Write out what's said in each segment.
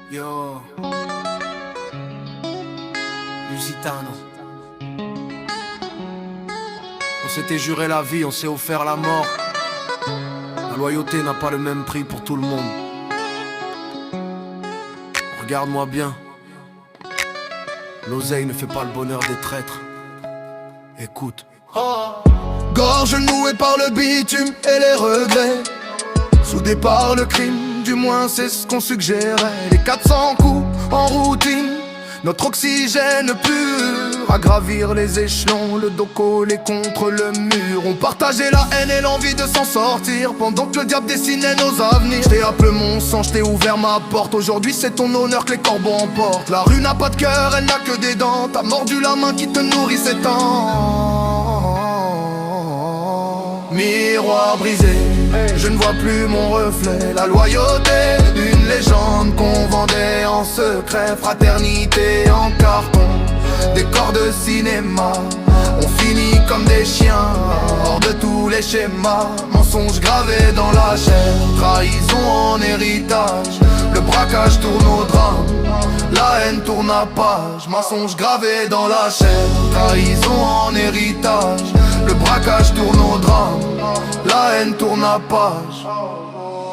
Yo, Lusitano. On s'était juré la vie, on s'est offert la mort. La loyauté n'a pas le même prix pour tout le monde. Regarde-moi bien. L'oseille ne fait pas le bonheur des traîtres. Écoute. Gorge nouée par le bitume et les regrets, soudés par le crime, du moins c'est ce qu'on suggérait. Les 400 coups en routine, notre oxygène pur, à gravir les échelons, le dos collé contre le mur. On partageait la haine et l'envie de s'en sortir, pendant que le diable dessinait nos avenirs. J't'ai appelé mon sang, j't'ai ouvert ma porte. Aujourd'hui c'est ton honneur que les corbeaux emportent. La rue n'a pas de cœur, elle n'a que des dents. T'as mordu la main qui te nourrit ces temps. Miroir brisé, je ne vois plus mon reflet. La loyauté, une légende qu'on vendait en secret. Fraternité en carton, décor de cinéma. On finit comme des chiens, hors de tous les schémas. Mensonges gravés dans la chair, trahison en héritage. Le braquage tourne au drame, la haine tourne à page. Mensonges gravés dans la chair, trahison en héritage. Le braquage tourne au drame, la haine tourne à page.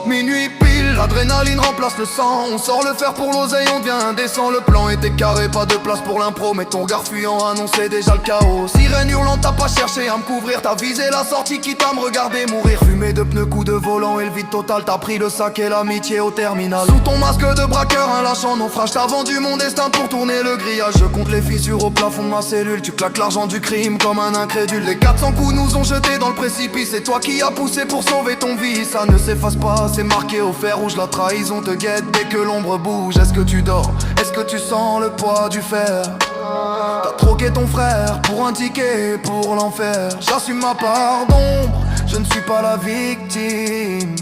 Minuit pile, l'adrénaline remplace le sang. On sort le fer pour l'oseille, on devient indécent. Le plan était carré, pas de place pour l'impro. Mais ton regard fuyant annonçait déjà le chaos. Sirène hurlante, t'as pas cherché à me couvrir. T'as visé la sortie quitte à me regarder mourir. Fumée de pneus, coups de volant et le vide total. T'as pris le sac et l'amitié au terminal. Sous ton masque de braqueur, un lâchant naufrage. T'as vendu mon destin pour tourner le grillage. Je compte les fissures au plafond de ma cellule. Tu claques l'argent du crime comme un incrédule. Les 400 coups nous ont jetés dans le précipice. C'est toi qui as poussé pour sauver ton vice. Ça ne s'efface pas, c'est marqué au fer rouge. La trahison te guette dès que l'ombre bouge. Est-ce que tu dors? Est-ce que tu sens le poids du fer? T'as troqué ton frère pour un ticket pour l'enfer. J'assume ma part d'ombre, je ne suis pas la victime.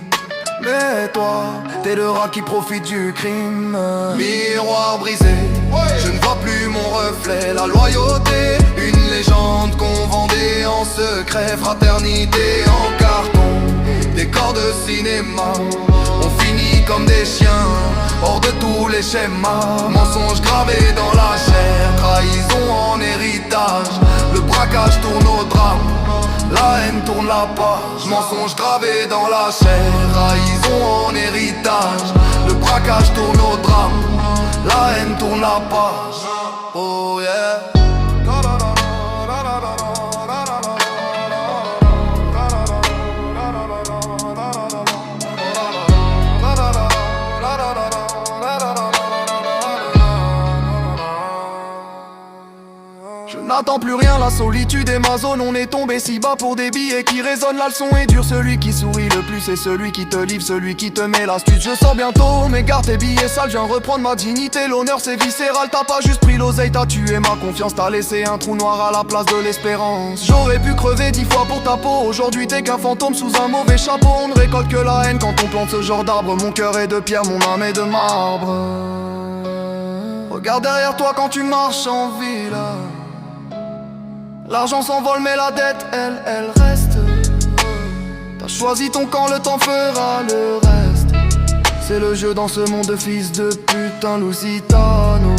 Mais toi, t'es le rat qui profite du crime. Miroir brisé, je ne vois plus mon reflet. La loyauté, une légende qu'on vendait en secret. Fraternité en carton, décor de cinéma. On finit comme des chiens, hors de tous les schémas. Mensonges gravés dans la chair, trahison en héritage. Le braquage tourne au drame, la haine tourne la page. Mensonges gravés dans la chair, trahison en héritage. Le braquage tourne au drame, la haine tourne la page. Oh yeah. Je n'attends plus rien, la solitude est ma zone. On est tombé si bas pour des billets qui résonnent. La leçon est dure, celui qui sourit le plus c'est celui qui te livre, celui qui te met l'astuce. Je sors bientôt, mais garde tes billets sales. Je viens reprendre ma dignité, l'honneur c'est viscéral. T'as pas juste pris l'oseille, t'as tué ma confiance. T'as laissé un trou noir à la place de l'espérance. J'aurais pu crever 10 fois pour ta peau. Aujourd'hui t'es qu'un fantôme sous un mauvais chapeau. On ne récolte que la haine quand on plante ce genre d'arbre. Mon cœur est de pierre, mon âme est de marbre. Regarde derrière toi quand tu marches en ville. L'argent s'envole mais la dette, elle reste. T'as choisi ton camp, le temps fera le reste. C'est le jeu dans ce monde de fils de putain Lusitano.